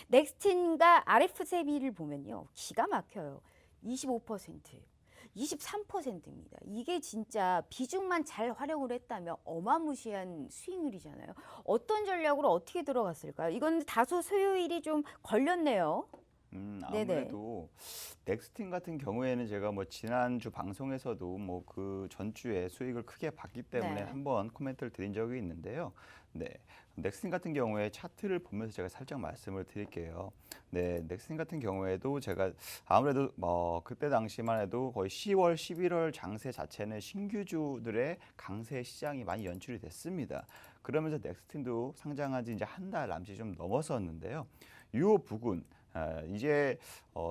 넥스틴과 RF세미를 보면요. 기가 막혀요. 25%, 23%입니다. 이게 진짜 비중만 잘 활용을 했다면 어마무시한 수익률이잖아요. 어떤 전략으로 어떻게 들어갔을까요? 이건 다소 소요일이 좀 걸렸네요. 네네. 아무래도 넥스틴 같은 경우에는 제가 뭐 지난주 방송에서도 뭐 그 전주에 수익을 크게 봤기 때문에 네. 한번 코멘트를 드린 적이 있는데요. 네. 넥스틴 같은 경우에 차트를 보면서 제가 살짝 말씀을 드릴게요. 네. 넥스틴 같은 경우에도 제가 아무래도 뭐 그때 당시만 해도 거의 10월, 11월 장세 자체는 신규주들의 강세 시장이 많이 연출이 됐습니다. 그러면서 넥스틴도 상장한 지 이제 한 달 남짓 좀 넘었었는데요. 이 부분 이제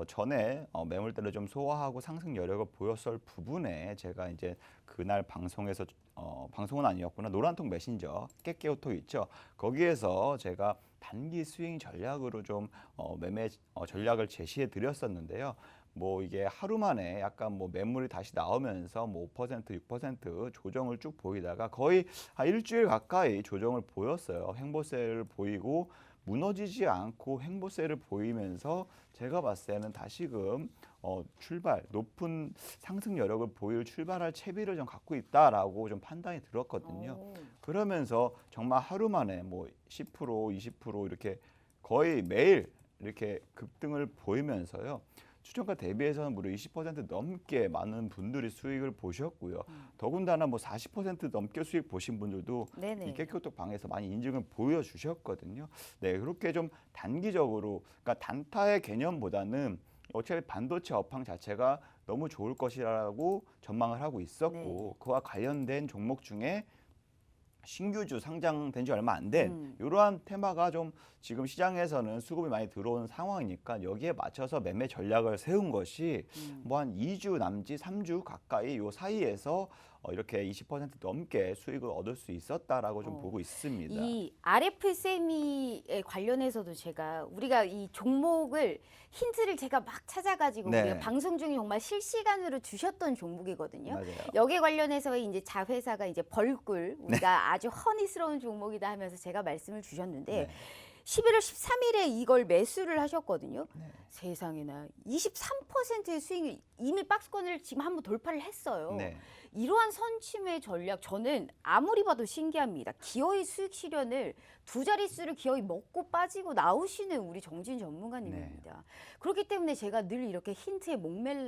전에 매물대를 좀 소화하고 상승 여력을 보였을 부분에 제가 이제 그날 방송에서 방송은 아니었구나 노란통 메신저 깨깨오토 있죠. 거기에서 제가 단기 스윙 전략으로 좀 매매 전략을 제시해 드렸었는데요. 뭐 이게 하루 만에 약간 뭐 매물이 다시 나오면서 뭐 5%, 6% 조정을 쭉 보이다가 거의 한 일주일 가까이 조정을 보였어요. 횡보세를 보이고 무너지지 않고 횡보세를 보이면서 제가 봤을 때는 다시금 출발 높은 상승 여력을 보일 출발할 채비를 좀 갖고 있다라고 좀 판단이 들었거든요. 오. 그러면서 정말 하루 만에 뭐 10%, 20% 이렇게 거의 매일 이렇게 급등을 보이면서요. 추천가 대비해서는 무려 20% 넘게 많은 분들이 수익을 보셨고요. 더군다나 뭐 40% 넘게 수익 보신 분들도 이 네네. 깨끗톡 방에서 많이 인증을 보여주셨거든요. 네, 그렇게 좀 단기적으로, 그러니까 단타의 개념보다는 어차피 반도체 업황 자체가 너무 좋을 것이라고 전망을 하고 네. 있었고, 그와 관련된 종목 중에 신규주 상장된 지 얼마 안 된 음. 이러한 테마가 좀 지금 시장에서는 수급이 많이 들어오는 상황이니까 여기에 맞춰서 매매 전략을 세운 것이 뭐 한 2주 남짓 3주 가까이 요 사이에서 이렇게 20% 넘게 수익을 얻을 수 있었다라고 좀 어. 보고 있습니다. 이 RF세미에 관련해서도 제가 우리가 이 종목을 힌트를 제가 막 찾아가지고 우리가 네, 방송 중에 정말 실시간으로 주셨던 종목이거든요. 맞아요. 여기에 관련해서 이제 자회사가 이제 벌꿀 우리가 아주 허니스러운 종목이다 하면서 제가 말씀을 주셨는데 네, 11월 13일에 이걸 매수를 하셨거든요. 네, 세상에나 23%의 수익이 이미 박스권을 지금 한번 돌파를 했어요. 네, 이러한 선취매 전략 저는 아무리 봐도 신기합니다. 기어이 수익 실현을 두 자릿수를 기어이 먹고 빠지고 나오시는 우리 정진 네. 전문가님입니다. 그렇기 때문에 제가 늘 이렇게 힌트에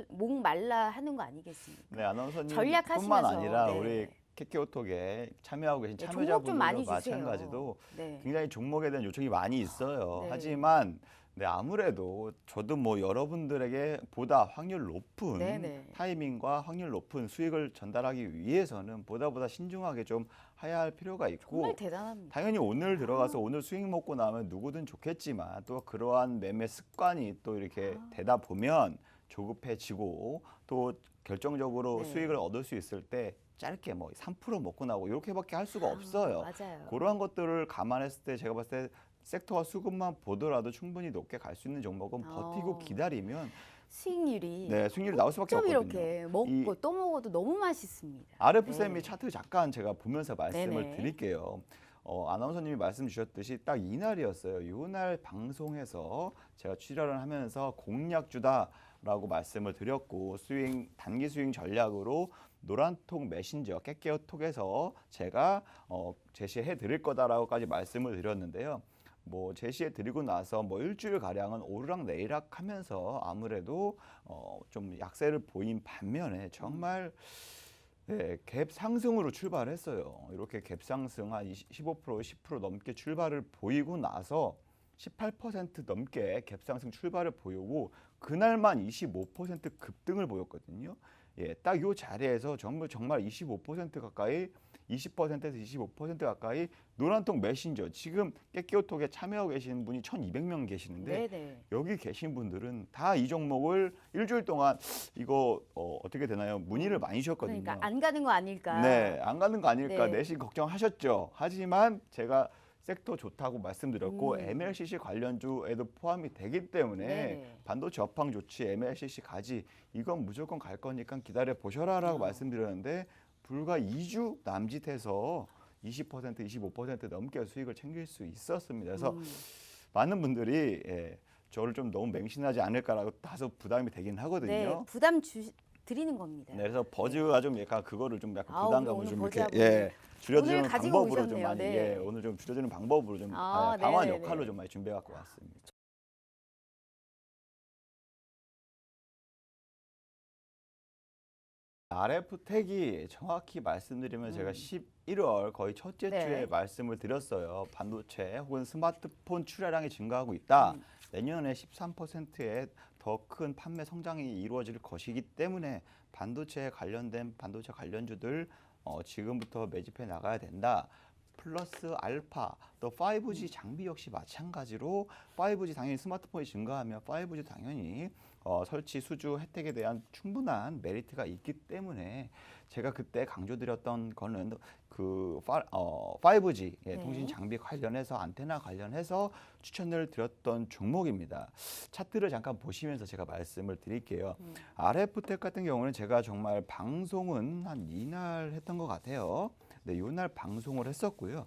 목말라 하는 거 아니겠습니까? 네, 아나운서님뿐만 전략하시면서 아니라 우리 네. 케케오톡에 참여하고 계신 네, 종목 좀 참여자분들도 많이 주세요. 마찬가지로 네. 굉장히 종목에 대한 요청이 많이 있어요. 네. 하지만 네, 아무래도 저도 뭐 여러분들에게 보다 확률 높은 네네. 타이밍과 확률 높은 수익을 전달하기 위해서는 보다 신중하게 좀 해야 할 필요가 정말 있고 대단합니다. 당연히 오늘 들어가서 오늘 수익 먹고 나면 누구든 좋겠지만 또 그러한 매매 습관이 또 이렇게 되다 보면 조급해지고 또 결정적으로 네. 수익을 얻을 수 있을 때 짧게 뭐 3% 먹고 나고 이렇게밖에 할 수가 없어요. 맞아요. 그러한 것들을 감안했을 때 제가 봤을 때 섹터와 수급만 보더라도 충분히 높게 갈 수 있는 종목은 버티고 어, 기다리면 수익률이 네, 수익률이 나올 수밖에 좀 없거든요. 이렇게 이 먹고 또 먹어도 너무 맛있습니다. RF세미 네. 차트 잠깐 제가 보면서 말씀을 네네. 드릴게요. 아나운서님이 말씀 주셨듯이 딱 이날이었어요. 이날 방송에서 제가 출연을 하면서 공략주다라고 말씀을 드렸고 단기 스윙 전략으로 노란톡 메신저 깨깨어톡에서 제가 제시해 드릴 거다라고까지 말씀을 드렸는데요. 뭐 제시해 드리고 나서 뭐 일주일 가량은 오르락 내리락 하면서 아무래도 좀 약세를 보인 반면에 정말 네, 갭 상승으로 출발했어요. 이렇게 갭 상승 한 15%, 10% 넘게 출발을 보이고 나서 18% 넘게 갭 상승 출발을 보이고 그날만 25% 급등을 보였거든요. 예, 딱 이 자리에서 정말 25% 가까이 20%에서 25% 가까이 노란통 메신저 지금 깨끼오톡에 참여하고 계시는 분이 1,200명 계시는데 네네. 여기 계신 분들은 다 이 종목을 일주일 동안 이거 어떻게 되나요? 문의를 많이 그러니까 주셨거든요. 안 가는 거 아닐까. 네, 안 가는 거 아닐까 네. 내심 걱정하셨죠. 하지만 제가 섹터 좋다고 말씀드렸고 음. MLCC 관련주에도 포함이 되기 때문에 네네. 반도체 업황 좋지 MLCC 가지 이건 무조건 갈 거니까 기다려 보셔라라고 말씀드렸는데 불과 2주 남짓해서 20%, 25% 넘게 수익을 챙길 수 있었습니다. 그래서 많은 분들이 저를 좀 너무 맹신하지 않을까라고 다소 부담이 되긴 네, 하거든요. 드리는 겁니다. 네, 그래서 버즈가 좀 약간 그거를 좀 약간 우리 부담감을 오늘 좀 이렇게 버즈하고 줄여주는 오늘 가지고 방법으로 좀 오셨네요. 많이 네. 오늘 좀 줄여주는 방법으로 좀 방어한 역할로 네네네. 좀 많이 준비해 갖고 왔습니다. RF 택이 정확히 말씀드리면 제가 11월 거의 첫째 주에 네. 말씀을 드렸어요. 반도체 혹은 스마트폰 출하량이 증가하고 있다. 내년에 13%의 더 큰 판매 성장이 이루어질 것이기 때문에 반도체에 관련된 반도체 관련주들 지금부터 매집해 나가야 된다. 플러스 알파 또 5G 장비 역시 마찬가지로 5G 당연히 스마트폰이 증가하면 5G 당연히 설치 수주 혜택에 대한 충분한 메리트가 있기 때문에 제가 그때 강조드렸던 거는 그 5G 네. 통신 장비 관련해서 안테나 관련해서 추천을 드렸던 종목입니다. 차트를 잠깐 보시면서 제가 말씀을 드릴게요. RF텍 같은 경우는 제가 정말 방송은 한 이날 했던 것 같아요. 네, 요날 방송을 했었고요.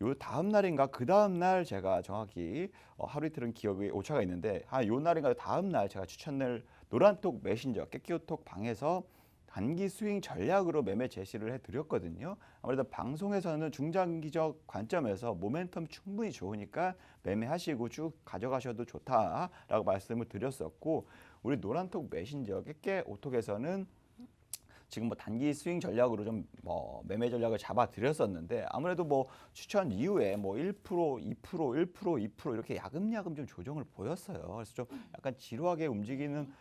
요 다음 날인가 그 다음 날 제가 정확히 하루 이틀은 기억이 오차가 있는데 요 날인가 다음 날 제가 추천을 노란톡 메신저 깨끼오톡 방에서 단기 스윙 전략으로 매매 제시를 해드렸거든요. 아무래도 방송에서는 중장기적 관점에서 모멘텀 충분히 좋으니까 매매하시고 쭉 가져가셔도 좋다라고 말씀을 드렸었고 우리 노란톡 메신저 깨깨오톡에서는 지금 뭐 단기 스윙 전략으로 좀 매매 전략을 잡아 드렸었는데 아무래도 뭐 추천 이후에 뭐 1%, 2%, 1%, 2% 이렇게 야금야금 좀 조정을 보였어요. 그래서 좀 약간 지루하게 움직이는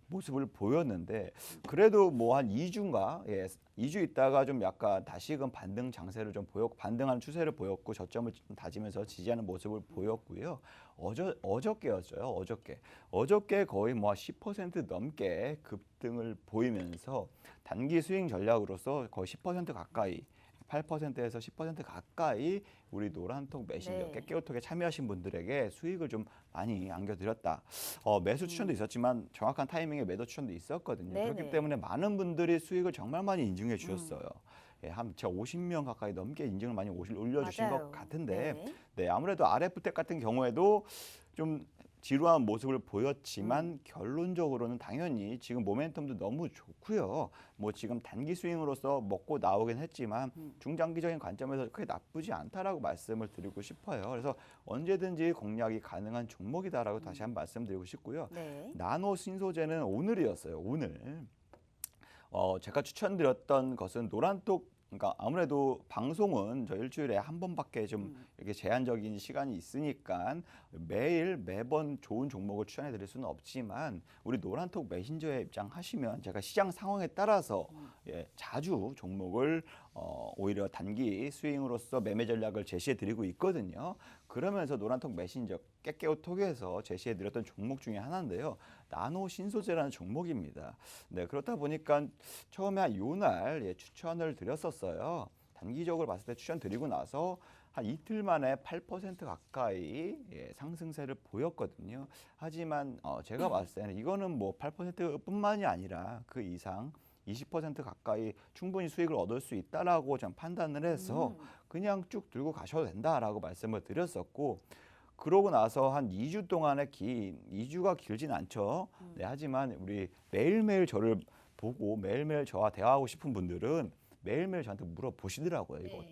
모습을 보였는데 그래도 뭐 한 2주인가 2주 있다가 좀 약간 다시금 반등 장세를 좀 반등하는 추세를 보였고 저점을 좀 다지면서 지지하는 모습을 보였고요. 어저께였죠. 어저께 거의 뭐 10% 넘게 급등을 보이면서 단기 스윙 전략으로서 거의 10% 가까이 8%에서 10% 가까이 우리 노란톡 메신저 네. 깨깨오톡에 참여하신 분들에게 수익을 좀 많이 안겨드렸다. 매수 추천도 있었지만 정확한 타이밍에 매도 추천도 있었거든요. 네네. 그렇기 때문에 많은 분들이 수익을 정말 많이 인증해 주셨어요. 한 제가 50명 가까이 넘게 인증을 많이 올려주신 것 맞아요. 같은데 네. 네, 아무래도 RF텍 같은 경우에도 좀 지루한 모습을 보였지만 결론적으로는 당연히 지금 모멘텀도 너무 좋고요. 뭐 지금 단기 스윙으로서 먹고 나오긴 했지만 중장기적인 관점에서 크게 나쁘지 않다라고 말씀을 드리고 싶어요. 그래서 언제든지 공략이 가능한 종목이다라고 다시 한번 말씀드리고 싶고요. 네. 나노 신소재는 오늘이었어요. 오늘. 제가 추천드렸던 것은 노란톡 그러니까 아무래도 방송은 저 일주일에 한 번밖에 좀 이렇게 제한적인 시간이 있으니까 매일 매번 좋은 종목을 추천해 드릴 수는 없지만 우리 노란톡 메신저에 입장하시면 제가 시장 상황에 따라서 자주 종목을 오히려 단기 스윙으로서 매매 전략을 제시해 드리고 있거든요. 그러면서 노란톡 메신저 깨깨오톡에서 제시해 드렸던 종목 중에 하나인데요. 나노 신소재라는 종목입니다. 네, 그렇다 보니까 처음에 한 요날 추천을 드렸었어요. 단기적으로 봤을 때 추천 드리고 나서 한 이틀 만에 8% 가까이 상승세를 보였거든요. 하지만 제가 봤을 때는 이거는 뭐 8%뿐만이 아니라 그 이상 20% 가까이 충분히 수익을 얻을 수 있다라고 좀 판단을 해서 그냥 쭉 들고 가셔도 된다라고 말씀을 드렸었고 그러고 나서 한 2주 동안의 2주가 길진 않죠. 네, 하지만 우리 매일매일 저를 보고 매일매일 저와 대화하고 싶은 분들은 매일매일 저한테 물어보시더라고요. 이거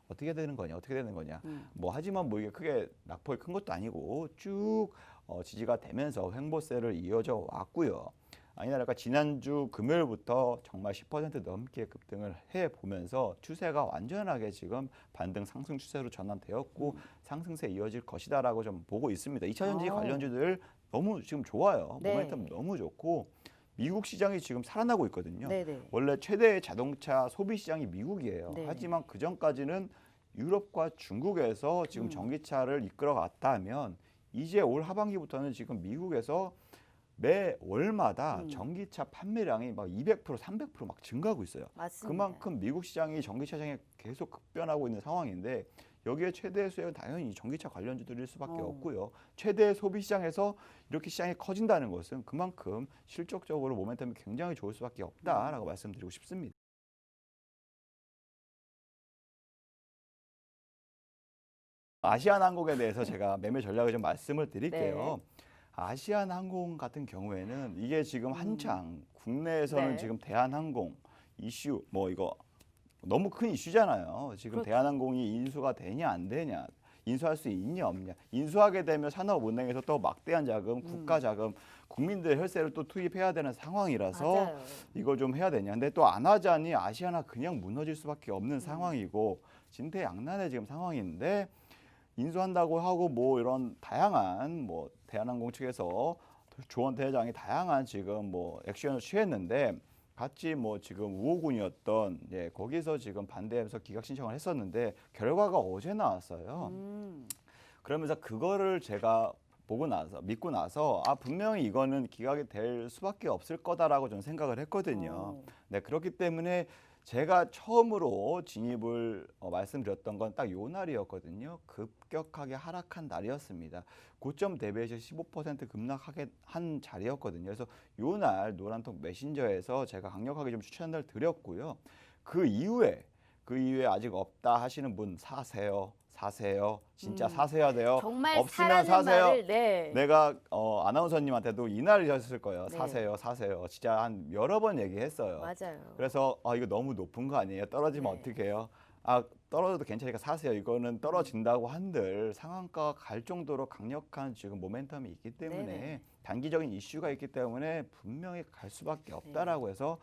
어떻게 되는 거냐, 어떻게 되는 거냐. 뭐 하지만 뭐 이게 크게 낙폭이 큰 것도 아니고 쭉 지지가 되면서 횡보세를 이어져 왔고요. 아니나라가 지난주 금요일부터 정말 10% 넘게 급등을 해 보면서 추세가 완전하게 지금 반등 상승 추세로 전환되었고 상승세 이어질 것이다라고 좀 보고 있습니다. 2차전지 관련주들 너무 지금 좋아요. 네. 모멘텀 너무 좋고 미국 시장이 지금 살아나고 있거든요. 네네. 원래 최대의 자동차 소비 시장이 미국이에요. 네. 하지만 그 전까지는 유럽과 중국에서 지금 전기차를 이끌어갔다면 이제 올 하반기부터는 지금 미국에서 매 월마다 전기차 판매량이 막 200%, 300%막 증가하고 있어요. 맞습니다. 그만큼 미국 시장이 전기차 시장이 계속 급변하고 있는 상황인데 여기에 최대의 수혜는 당연히 전기차 관련주들일 수밖에 없고요. 최대 소비 시장에서 이렇게 시장이 커진다는 것은 그만큼 실적적으로 모멘텀이 굉장히 좋을 수밖에 없다라고 말씀드리고 싶습니다. 아시아나항공에 대해서 제가 매매 전략을 좀 말씀을 드릴게요. 네. 아시아나항공 같은 경우에는 이게 지금 한창 국내에서는 네. 지금 대한항공 이슈 뭐 이거 너무 큰 이슈잖아요. 지금 그렇죠. 대한항공이 인수가 되냐 안 되냐, 인수할 수 있냐 없냐. 인수하게 되면 산업은행에서 또 막대한 자금, 국가 자금, 국민들 혈세를 또 투입해야 되는 상황이라서 맞아요. 이걸 좀 해야 되냐. 근데 또 안 하자니 아시아나 그냥 무너질 수밖에 없는 상황이고 진퇴양난의 지금 상황인데 인수한다고 하고 뭐 이런 다양한 뭐 대한항공 측에서 조원 대장이 다양한 지금 뭐 액션을 취했는데 같이 뭐 지금 우호군이었던 거기서 지금 반대하면서 기각 신청을 했었는데 결과가 어제 나왔어요. 그러면서 그거를 제가 보고 나서 믿고 나서 분명히 이거는 기각이 될 수밖에 없을 거다라고 저는 생각을 했거든요. 어. 네, 그렇기 때문에 제가 처음으로 진입을 말씀드렸던 건 딱 요 날이었거든요. 급격하게 하락한 날이었습니다. 고점 대비해서 15% 급락하게 한 자리였거든요. 그래서 요 날 노란톡 메신저에서 제가 강력하게 좀 추천을 드렸고요. 그 이후에 아직 없다 하시는 분 사세요. 사세요. 진짜 사세야 돼요. 정말 없으면 사라는 사세요. 말을 네. 내가 아나운서님한테도 이날이셨을 거예요. 네. 사세요, 사세요. 진짜 한 여러 번 얘기했어요. 맞아요. 그래서 이거 너무 높은 거 아니에요? 떨어지면 네. 어떻게 해요? 떨어져도 괜찮으니까 사세요. 이거는 떨어진다고 한들 상한가 갈 정도로 강력한 지금 모멘텀이 있기 때문에 네네. 단기적인 이슈가 있기 때문에 분명히 갈 수밖에 없다라고 해서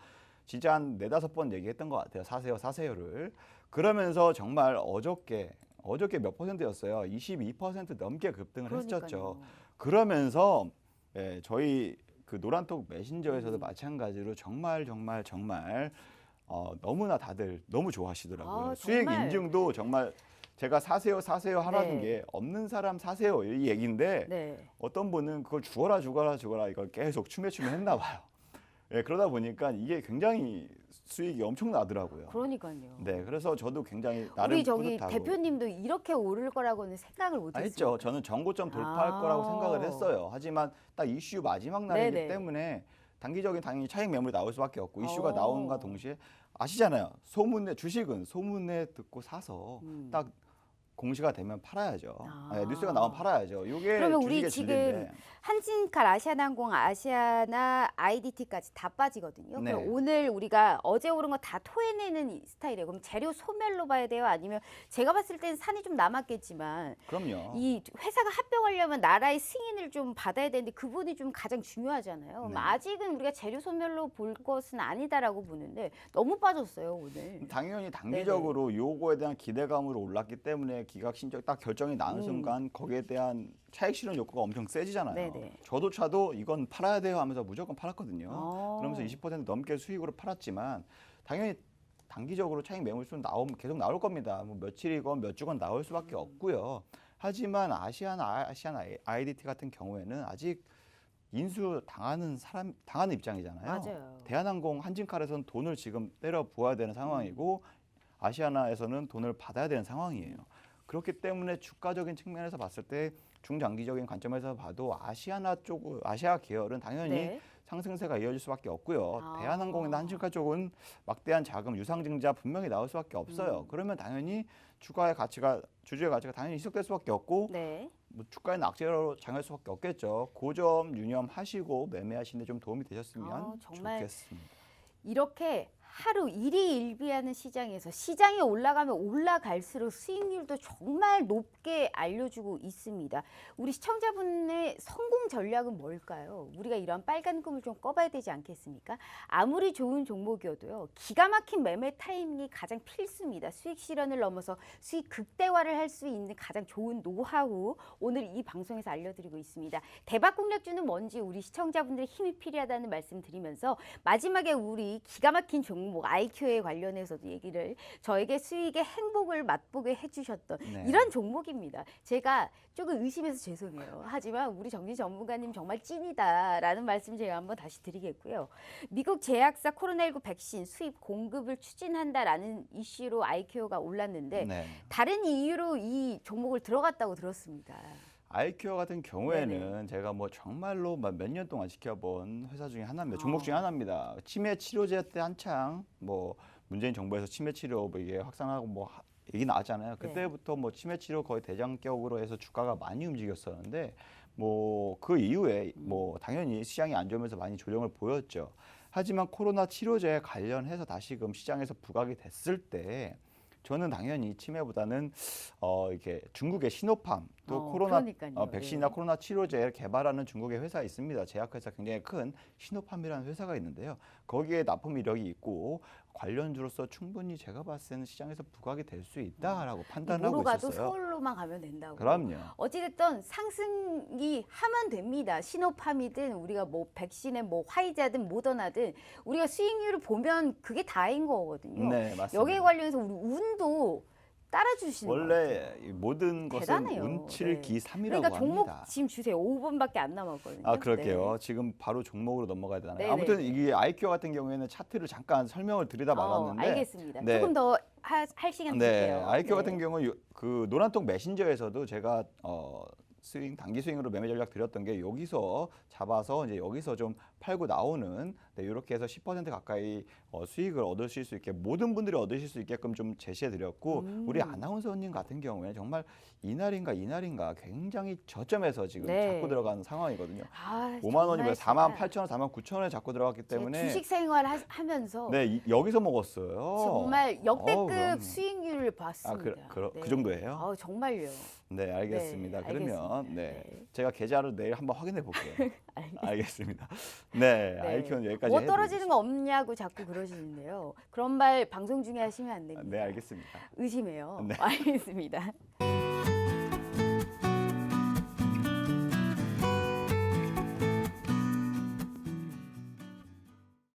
진짜 한 네다섯 번 얘기했던 것 같아요. 사세요, 사세요를. 그러면서 정말 어저께 몇 퍼센트였어요? 22% 넘게 급등을 그러니까요. 했었죠. 그러면서 저희 그 노란톡 메신저에서도 마찬가지로 정말 너무나 다들 너무 좋아하시더라고요. 수익 정말. 인증도 정말 제가 사세요 하라는 네. 게 없는 사람 사세요 이 얘기인데 네. 어떤 분은 그걸 죽어라 이걸 계속 추매 했나 봐요. 그러다 보니까 이게 굉장히 수익이 엄청 나더라고요. 그러니까요. 네, 그래서 저도 굉장히 나름 우리 저기 뿌듯하고 대표님도 이렇게 오를 거라고는 생각을 못 했어요. 했죠. 저는 정고점 돌파할 아. 거라고 생각을 했어요. 하지만 딱 이슈 마지막 날이기 네네. 때문에 단기적인 당연히 차익 매물이 나올 수밖에 없고 이슈가 어. 나온과 동시에 아시잖아요. 주식은 소문에 듣고 사서 딱 공시가 되면 팔아야죠. 뉴스가 나오면 팔아야죠. 이게 그러면 우리 주식의 지금 진리인데. 한진칼, 아시아나항공, 아시아나, IDT까지 다 빠지거든요. 네. 그럼 오늘 우리가 어제 오른 거 다 토해내는 스타일이에요. 그럼 재료 소멸로 봐야 돼요? 아니면 제가 봤을 때는 산이 좀 남았겠지만 그럼요. 이 회사가 합병하려면 나라의 승인을 좀 받아야 되는데 그 부분이 좀 가장 중요하잖아요. 그럼 네. 아직은 우리가 재료 소멸로 볼 것은 아니다라고 보는데 너무 빠졌어요, 오늘. 당연히 단기적으로 요거에 대한 기대감으로 올랐기 때문에 기각 신청 딱 결정이 나는 순간 거기에 대한 차익 실현 욕구가 엄청 세지잖아요. 네네. 저도 이건 팔아야 돼요 하면서 무조건 팔았거든요. 어. 그러면서 20% 넘게 수익으로 팔았지만 당연히 단기적으로 차익 매물수는 계속 나올 겁니다. 뭐 며칠이건 몇 주건 나올 수밖에 없고요. 하지만 아시아나 IDT 같은 경우에는 아직 인수 당하는 입장이잖아요. 맞아요. 대한항공, 한진칼에서는 돈을 지금 때려 부어야 되는 상황이고 아시아나에서는 돈을 받아야 되는 상황이에요. 그렇기 때문에 주가적인 측면에서 봤을 때 중장기적인 관점에서 봐도 아시아 계열은 당연히 네. 상승세가 이어질 수밖에 없고요. 아. 대한항공이나 한진칼 쪽은 막대한 자금 유상증자 분명히 나올 수밖에 없어요. 그러면 당연히 주주의 가치가 당연히 희석될 수밖에 없고 네. 뭐 주가의 낙제로 작용할 수밖에 없겠죠. 고점 유념하시고 매매하시는데 좀 도움이 되셨으면 정말 좋겠습니다. 이렇게 하루 일희일비하는 시장에서 시장이 올라가면 올라갈수록 수익률도 정말 높게 알려주고 있습니다. 우리 시청자분의 성공 전략은 뭘까요? 우리가 이런 빨간 꿈을 좀 꿔봐야 되지 않겠습니까? 아무리 좋은 종목이어도요. 기가 막힌 매매 타이밍이 가장 필수입니다. 수익 실현을 넘어서 수익 극대화를 할 수 있는 가장 좋은 노하우 오늘 이 방송에서 알려드리고 있습니다. 대박 공략주는 뭔지 우리 시청자분들의 힘이 필요하다는 말씀 드리면서 마지막에 우리 기가 막힌 종목 IQ에 관련해서도 얘기를 저에게 수익의 행복을 맛보게 해주셨던 네. 이런 종목입니다. 제가 조금 의심해서 죄송해요. 하지만 우리 정리 전문가님 정말 찐이다라는 말씀 제가 한번 다시 드리겠고요. 미국 제약사 코로나19 백신 수입 공급을 추진한다라는 이슈로 IQ가 올랐는데 네. 다른 이유로 이 종목을 들어갔다고 들었습니다. 아이큐어 같은 경우에는 네네. 제가 뭐 정말로 몇 년 동안 지켜본 회사 중에 하나입니다. 종목 중에 하나입니다. 치매 치료제 때 한창 뭐 문재인 정부에서 치매 치료 뭐 이게 확산하고 뭐 얘기 나왔잖아요. 네. 그때부터 뭐 치매 치료 거의 대장격으로 해서 주가가 많이 움직였었는데 뭐 그 이후에 뭐 당연히 시장이 안 좋으면서 많이 조정을 보였죠. 하지만 코로나 치료제 관련해서 다시금 시장에서 부각이 됐을 때 저는 당연히 치매보다는 이렇게 중국의 시노팜 또 코로나 그러니까요. 백신이나 예. 코로나 치료제를 개발하는 중국의 회사 있습니다. 제약회사 굉장히 큰 시노팜이라는 회사가 있는데요. 거기에 납품 이력이 있고 관련주로서 충분히 제가 봤을 때는 시장에서 부각이 될 수 있다라고 판단하고 뭐로 가도 있었어요. 서울로만 가면 된다고. 그럼요. 어찌됐든 상승이 하면 됩니다. 시노팜이든 우리가 뭐 백신에 뭐 화이자든 모더나든 우리가 수익률을 보면 그게 다인 거거든요. 네, 맞습니다. 여기에 관련해서 우리 운도 따라주시는 것 같아요. 원래 이 모든 것은 대단해요. 운칠기삼이라고 그러니까 종목 합니다. 지금 주세요. 5분밖에 안 남았거든요. 아, 그럴게요. 네. 지금 바로 종목으로 넘어가야 되나요? 네네. 아무튼 이게 아이큐어 같은 경우에는 차트를 잠깐 설명을 드리다 말았는데 알겠습니다. 네. 조금 더 할 시간 네, 드릴게요. 아이큐어 네. 같은 경우 그 노란톡 메신저에서도 제가 스윙 단기 스윙으로 매매 전략 드렸던 게 여기서 잡아서 이제 여기서 좀 팔고 나오는 이렇게 해서 10% 가까이 수익을 얻으실 수 있게 모든 분들이 얻으실 수 있게끔 좀 제시해 드렸고 우리 아나운서님 같은 경우에 정말 이날인가 굉장히 저점에서 지금 네. 잡고 들어간 상황이거든요. 아, 5만 원이면 정말 4만 진짜 8천 원, 4만 9천 원에 잡고 들어갔기 제가 때문에 주식 생활 하면서 네, 여기서 먹었어요. 정말 역대급 그럼요. 수익률을 봤습니다. 그 정도예요? 정말요. 네, 알겠습니다. 네, 그러면 알겠습니다. 네, 네. 제가 계좌를 내일 한번 확인해 볼게요. 알겠습니다. 알겠습니다. 네, 네. 아이큐는 여기까지 뭐 해드리겠습니다. 떨어지는 거 없냐고 자꾸 그러시는데요. 그런 말 방송 중에 하시면 안 됩니다. 네, 알겠습니다. 의심해요. 네. 알겠습니다.